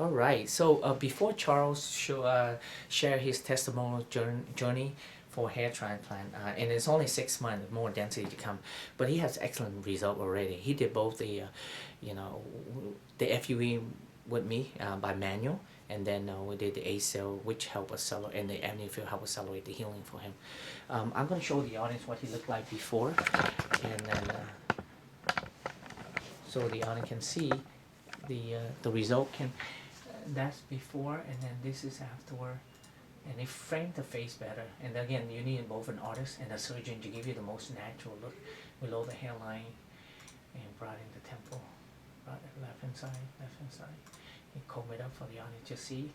All right. So before Charles share his testimonial journey for hair transplant, and it's only 6 months more density to come, but he has excellent result already. He did both you know, the FUE with me by manual, and then we did the ACell, which helped accelerate, and the amniofield help accelerate the healing for him. I'm going to show the audience what he looked like before, and then so the audience can see the result. That's before, and then this is afterward, and they frame the face better. And again, you need both an artist and a surgeon to give you the most natural look below the hairline, and brought in the temple, brought the left hand side, and comb it up for the audience to see.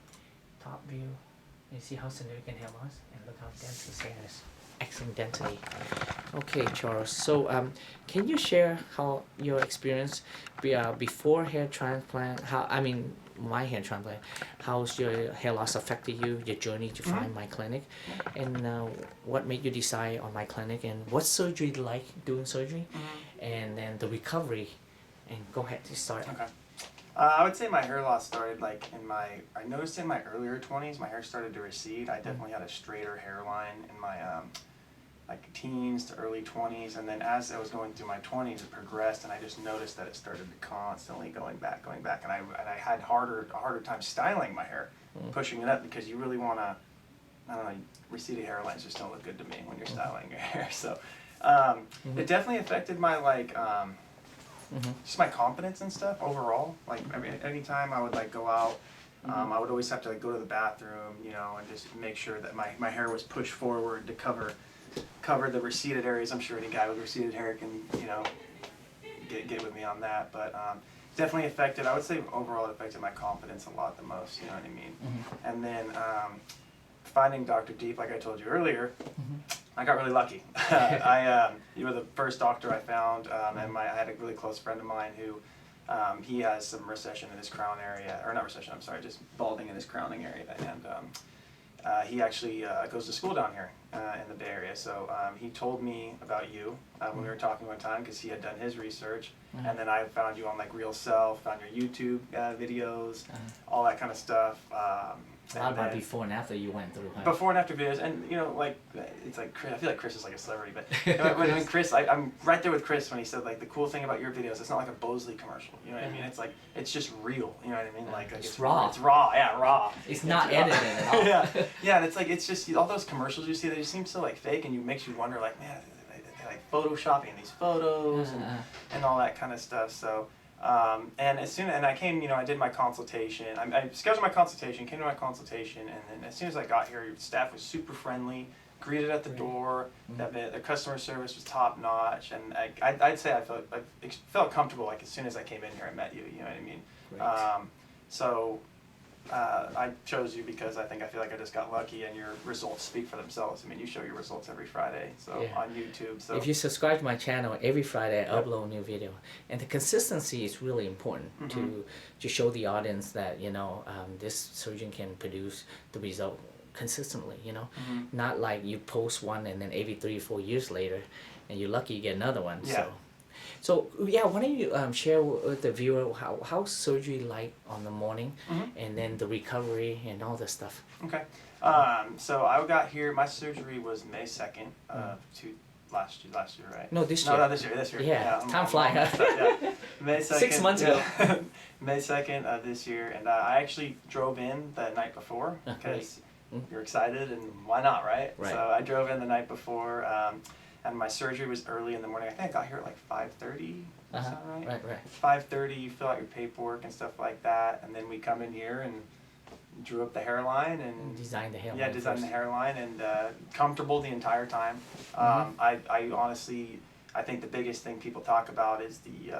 Top view, you see how significant hair loss, and look how dense this hair is. Excellent density. Okay, Charles. So, can you share how your experience before hair transplant? My hair transplant. How's your hair loss affected you? Your journey to find my clinic, and what made you decide on my clinic? And what surgery like doing surgery, and then the recovery. And go ahead to start. Okay. I would say my hair loss started like I noticed in my earlier 20s, my hair started to recede. I definitely had a straighter hairline in my like teens to early 20s, and then as I was going through my 20s, it progressed, and I just noticed that it started to constantly going back, and I had a harder time styling my hair, pushing it up, because you really want to, I don't know, receded hairlines just don't look good to me when you're styling your hair. So it definitely affected my just my confidence and stuff overall. Like, I mean, anytime I would like go out, I would always have to like go to the bathroom, you know, and just make sure that my hair was pushed forward to cover the receded areas. I'm sure any guy with receded hair can, you know, get with me on that. But definitely affected, I would say overall it affected my confidence a lot the most, you know what I mean? And then finding Dr. Diep, like I told you earlier, I got really lucky. You were the first doctor I found, and I had a really close friend of mine who, he has some recession in his crown area, or not recession, I'm sorry, just balding in his crowning area, and he actually goes to school down here in the Bay Area. So he told me about you when we were talking one time, because he had done his research, and then I found you on like Real Self, found your YouTube videos, all that kind of stuff. A lot about before and after you went through. Huh? Before and after videos, and you know, like it's like I feel like Chris is like a celebrity, but when Chris, I'm right there with Chris when he said like the cool thing about your videos, it's not like a Bosley commercial. You know what I mean? It's like it's just real. You know what I mean? Like it's raw. It's raw. Yeah, raw. It's not edited at all. Yeah, and it's just all those commercials you see, they just seem so like fake, and you makes you wonder like, man, they're like photoshopping these photos and all that kind of stuff. So. And I came, you know, I did my consultation. I scheduled my consultation, came to my consultation, and then as soon as I got here, your staff was super friendly, greeted at the door. The customer service was top notch, and I'd say I felt comfortable like as soon as I came in here and met you. You know what I mean? So I chose you because I feel like I just got lucky, and your results speak for themselves. I mean, you show your results every Friday, so on YouTube. So if you subscribe to my channel, every Friday I upload a new video, and the consistency is really important to show the audience that, you know, this surgeon can produce the result consistently. You know, not like you post one and then every 3 or 4 years later, and you're lucky you get another one. So yeah, why don't you share with the viewer how surgery like on the morning, and then the recovery and all this stuff. Okay. So I got here. My surgery was May 2nd last year, right? No, this year. No, this year. Yeah, time fly. May 2nd. 6 months ago. May 2nd this year, and I actually drove in the night before because you're excited, and why not, right? So I drove in the night before. And my surgery was early in the morning. I think I got here at like 5:30. Is that right? Right. 5:30. You fill out your paperwork and stuff like that, and then we come in here and drew up the hairline and design the hairline. Yeah, design the hairline, and comfortable the entire time. I honestly, I think the biggest thing people talk about is the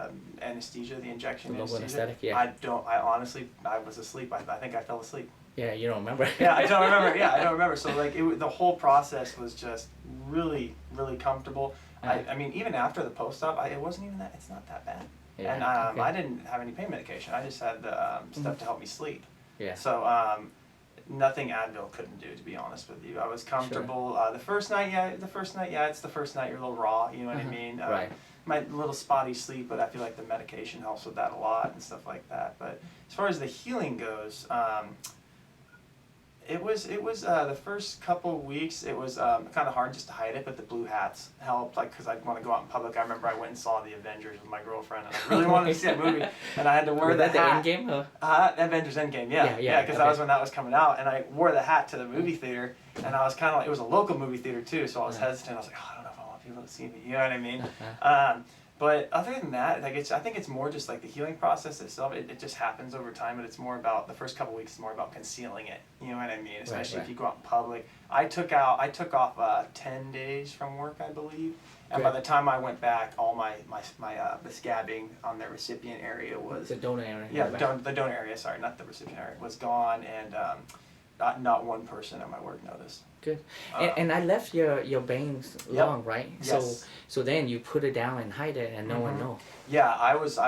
anesthesia, the injection anesthesia. Anesthetic, yeah. I honestly, I was asleep. I think I fell asleep. Yeah, you don't remember. Yeah, I don't remember. Yeah, I don't remember. So like, the whole process was just really, really comfortable. I mean, even after the post-op, it wasn't even that. It's not that bad. Yeah, and I didn't have any pain medication. I just had stuff to help me sleep. Yeah. So nothing Advil couldn't do, to be honest with you. I was comfortable. The first night, it's the first night. You're a little raw. You know what I mean? my little spotty sleep, but I feel like the medication helps with that a lot and stuff like that. But as far as the healing goes, it was the first couple weeks. It was kind of hard just to hide it, but the blue hats helped. Like, because I'd want to go out in public. I remember I went and saw the Avengers with my girlfriend, and I really wanted to see that movie, and I had to wear the hat. The Endgame? Avengers Endgame, yeah, because okay. that was when that was coming out, and I wore the hat to the movie theater, and I was kind of like, it was a local movie theater too, so I was hesitant. I was like, oh, I don't know if I want people to see me. You know what I mean? But other than that, like I think it's more just like the healing process itself. It just happens over time, but it's more about the first couple weeks is more about concealing it. You know what I mean? Especially if you go out in public. I took off 10 days from work, I believe, and by the time I went back, all my the scabbing on the recipient area was the donor area. Yeah, the donor area. Sorry, not the recipient area, was gone, and not one person at my work noticed. Good. And I left your bangs long, right? Yes. So then you put it down and hide it, and no one knows. Yeah, I was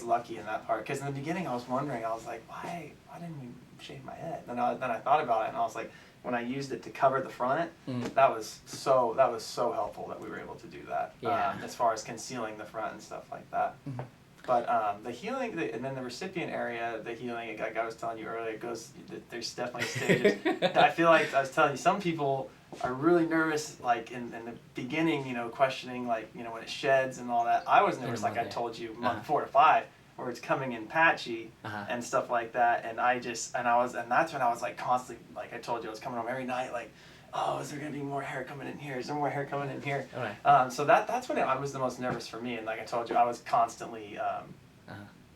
lucky in that part, because in the beginning I was wondering, I was like, why didn't we shave my head? Then I thought about it, and I was like, when I used it to cover the front, that was so helpful that we were able to do that. Yeah. As far as concealing the front and stuff like that. Mm-hmm. But the healing, and then the recipient area, the healing, like I was telling you earlier, it goes, there's definitely stages. I feel like I was telling you, some people are really nervous, like in the beginning, questioning, like, when it sheds and all that. I was nervous, like I told you, month 4 to 5, where it's coming in patchy and stuff like that. And that's when I was like constantly, like I told you, I was coming home every night, like, oh, is there going to be more hair coming in here? Is there more hair coming in here? Right. So that's when I was the most nervous for me. And like I told you, I was constantly,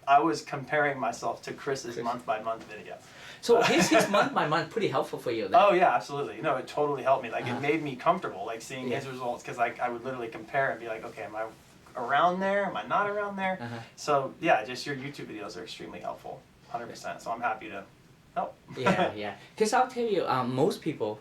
I was comparing myself to Chris's month-by-month video. So his month-by-month pretty helpful for you then? Oh, yeah, absolutely. No, it totally helped me. Like, it made me comfortable, like, seeing his results, because I would literally compare and be like, okay, am I around there? Am I not around there? So, yeah, just your YouTube videos are extremely helpful, 100%. So I'm happy to help. Yeah. Because I'll tell you, most people,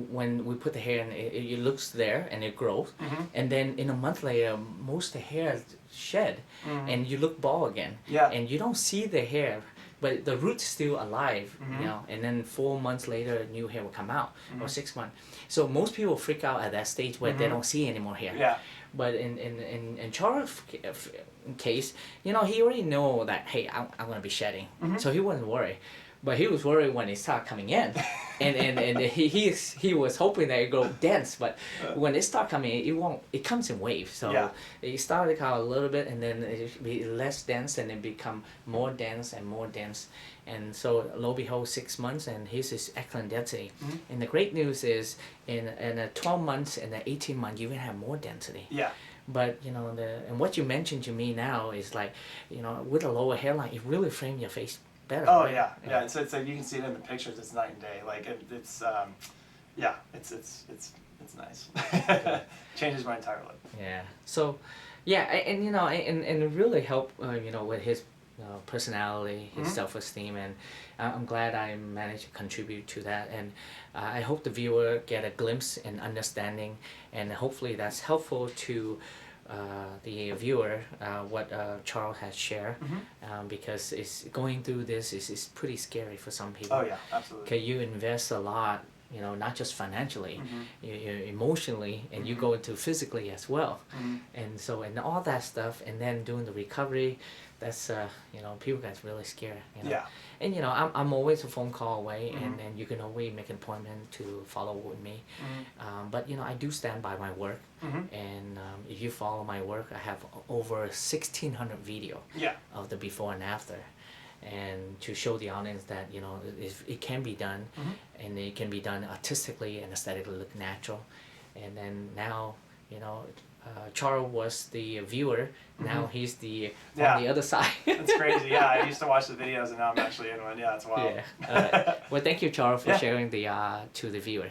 when we put the hair in, it looks there and it grows, and then in a month later, most of the hair shed, and you look bald again, and you don't see the hair, but the root's still alive, and then 4 months later, new hair will come out, or 6 months. So most people freak out at that stage where they don't see any more hair. Yeah. But in Charles' case, he already know that, hey, I'm gonna be shedding, so he wasn't worried. But he was worried when it started coming in, and he was hoping that it grow dense. But when it start coming in, it comes in waves. So it started out a little bit, and then it be less dense, and then become more dense and more dense. And so lo and behold, 6 months, and his is excellent density. And the great news is, in 12 months and 18 months, you're gonna have more density. Yeah. But and what you mentioned to me now is like, with a lower hairline, it really frames your face better. Oh, right? yeah. It's like, you can see it in the pictures. It's night and day. Like it's nice. Changes my entire look. Yeah. So, yeah, and it really helped. With his personality, his self-esteem, and I'm glad I managed to contribute to that. And I hope the viewer get a glimpse and understanding, and hopefully that's helpful to the viewer, what Charles has shared, because it's going through this is pretty scary for some people. Oh, yeah, absolutely. Okay, you invest a lot, not just financially, you emotionally, and you go into physically as well. And so, and all that stuff, and then doing the recovery, that's, people get really scared. Yeah. And, I'm always a phone call away, and you can always make an appointment to follow with me. But, I do stand by my work. And if you follow my work, I have over 1,600 video of the before and after. And to show the audience that, it can be done, and it can be done artistically and aesthetically look natural. And then now, Charles was the viewer. Now he's on the other side. That's crazy. Yeah, I used to watch the videos, and now I'm actually in one. Yeah, it's wild. Yeah. Well, thank you, Charles, for sharing to the viewer.